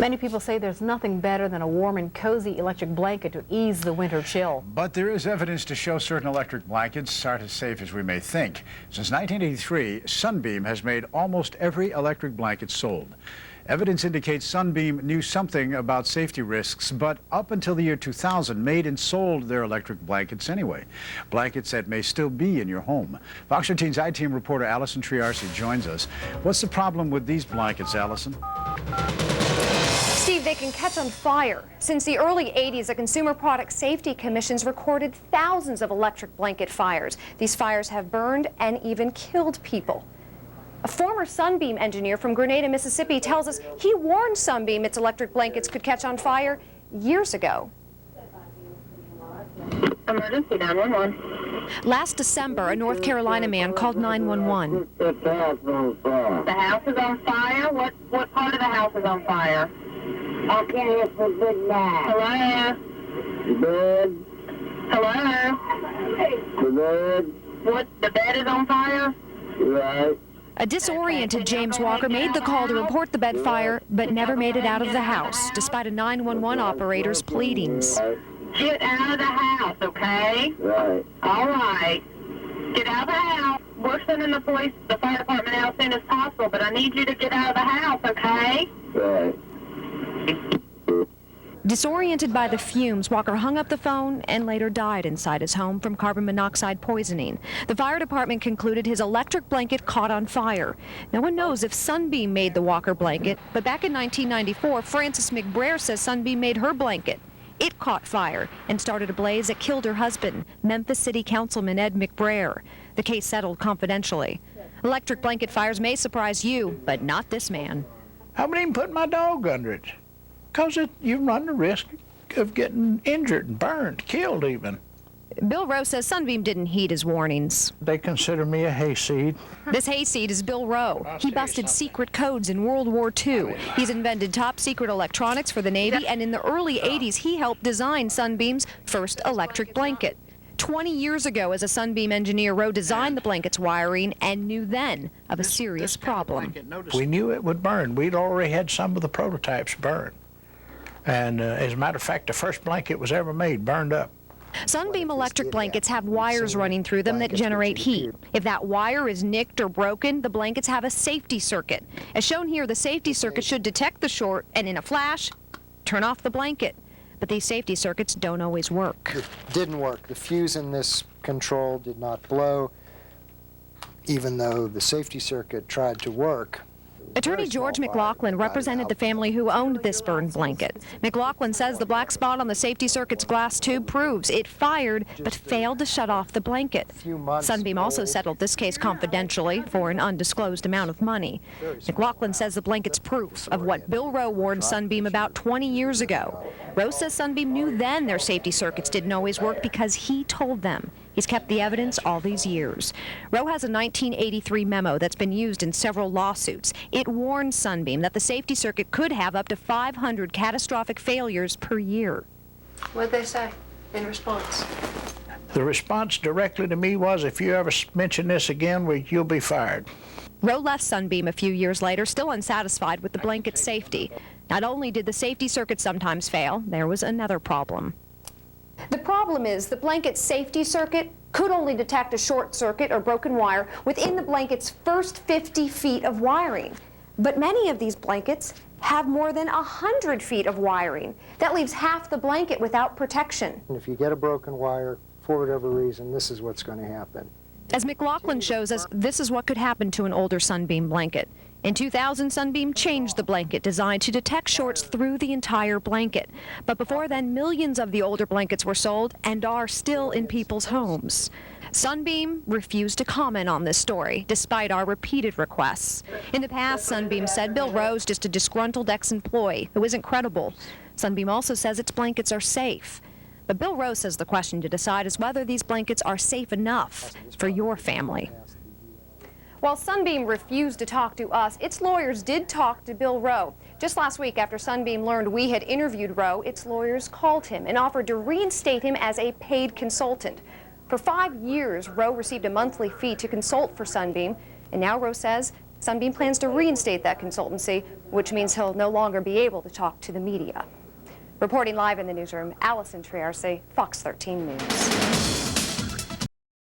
Many people say there's nothing better than a warm and cozy electric blanket to ease the winter chill. But there is evidence to show certain electric blankets aren't as safe as we may think. Since 1983, Sunbeam has made almost every electric blanket sold. Evidence indicates Sunbeam knew something about safety risks, but up until the year 2000, made and sold their electric blankets anyway. Blankets that may still be in your home. Fox 13's I-Team reporter Allison Triarci joins us. What's the problem with these blankets, Allison? Steve, they can catch on fire. Since the early 80s, the Consumer Product Safety Commission's recorded thousands of electric blanket fires. These fires have burned and even killed people. A former Sunbeam engineer from Grenada, Mississippi tells us he warned Sunbeam its electric blankets could catch on fire years ago. Emergency 911. Last December, a North Carolina man called 911. The house is on fire? What part of the house is on fire? I can't hear for good night. Hello? Bed. Hello? The bed. What, the bed is on fire? Right. A disoriented James Walker made the call to report the bed fire, but never made it out of the house, despite a 911 operator's pleadings. Get out of the house, okay? Right. All right. Get out of the house. We're sending the police, the fire department out as soon as possible, but I need you to get out of the house, okay? Right. Disoriented by the fumes, Walker hung up the phone and later died inside his home from carbon monoxide poisoning. The fire department concluded his electric blanket caught on fire. No one knows if Sunbeam made the Walker blanket, but back in 1994, Frances McDermott says Sunbeam made her blanket. It caught fire and started a blaze that killed her husband, Memphis City Councilman Ed McDermott. The case settled confidentially. Electric blanket fires may surprise you, but not this man. I wouldn't even put my dog under it, because you run the risk of getting injured and burned, killed even. Bill Rowe says Sunbeam didn't heed his warnings. They consider me a hayseed. This hayseed is Bill Rowe. He busted secret codes in World War II. He's invented top-secret electronics for the Navy, and in the early 80s, he helped design Sunbeam's first electric blanket. 20 years ago, as a Sunbeam engineer, Rowe designed the blanket's wiring and knew then of a serious problem. We knew it would burn. We'd already had some of the prototypes burn. And as a matter of fact, the first blanket was ever made burned up. Sunbeam electric blankets have wires running through them that generate heat. If that wire is nicked or broken, the blankets have a safety circuit. As shown here, the safety circuit should detect the short and in a flash, turn off the blanket. But these safety circuits don't always work. It didn't work. The fuse in this control did not blow, even though the safety circuit tried to work. Attorney George McLaughlin represented the family who owned this burned blanket. McLaughlin says the black spot on the safety circuit's glass tube proves it fired but failed to shut off the blanket. Sunbeam also settled this case confidentially for an undisclosed amount of money. McLaughlin says the blanket's proof of what Bill Rowe warned Sunbeam about 20 years ago. Rowe says Sunbeam knew then their safety circuits didn't always work because he told them. He's kept the evidence all these years. Rowe has a 1983 memo that's been used in several lawsuits. It warned Sunbeam that the safety circuit could have up to 500 catastrophic failures per year. What'd they say in response? The response directly to me was, if you ever mention this again, you'll be fired. Rowe left Sunbeam a few years later, still unsatisfied with the blanket's safety. Not only did the safety circuit sometimes fail, there was another problem. The problem is the blanket's safety circuit could only detect a short circuit or broken wire within the blanket's first 50 feet of wiring. But many of these blankets have more than 100 feet of wiring. That leaves half the blanket without protection. If you get a broken wire, for whatever reason, this is what's going to happen. As McLaughlin shows us, this is what could happen to an older Sunbeam blanket. In 2000, Sunbeam changed the blanket designed to detect shorts through the entire blanket. But before then, millions of the older blankets were sold and are still in people's homes. Sunbeam refused to comment on this story, despite our repeated requests. In the past, Sunbeam said Bill Rowe's just a disgruntled ex-employee who isn't credible. Sunbeam also says its blankets are safe. But Bill Rowe says the question to decide is whether these blankets are safe enough for your family. While Sunbeam refused to talk to us, its lawyers did talk to Bill Rowe. Just last week, after Sunbeam learned we had interviewed Rowe, its lawyers called him and offered to reinstate him as a paid consultant. For 5 years, Rowe received a monthly fee to consult for Sunbeam, and now Rowe says Sunbeam plans to reinstate that consultancy, which means he'll no longer be able to talk to the media. Reporting live in the newsroom, Allison Triarce, Fox 13 News.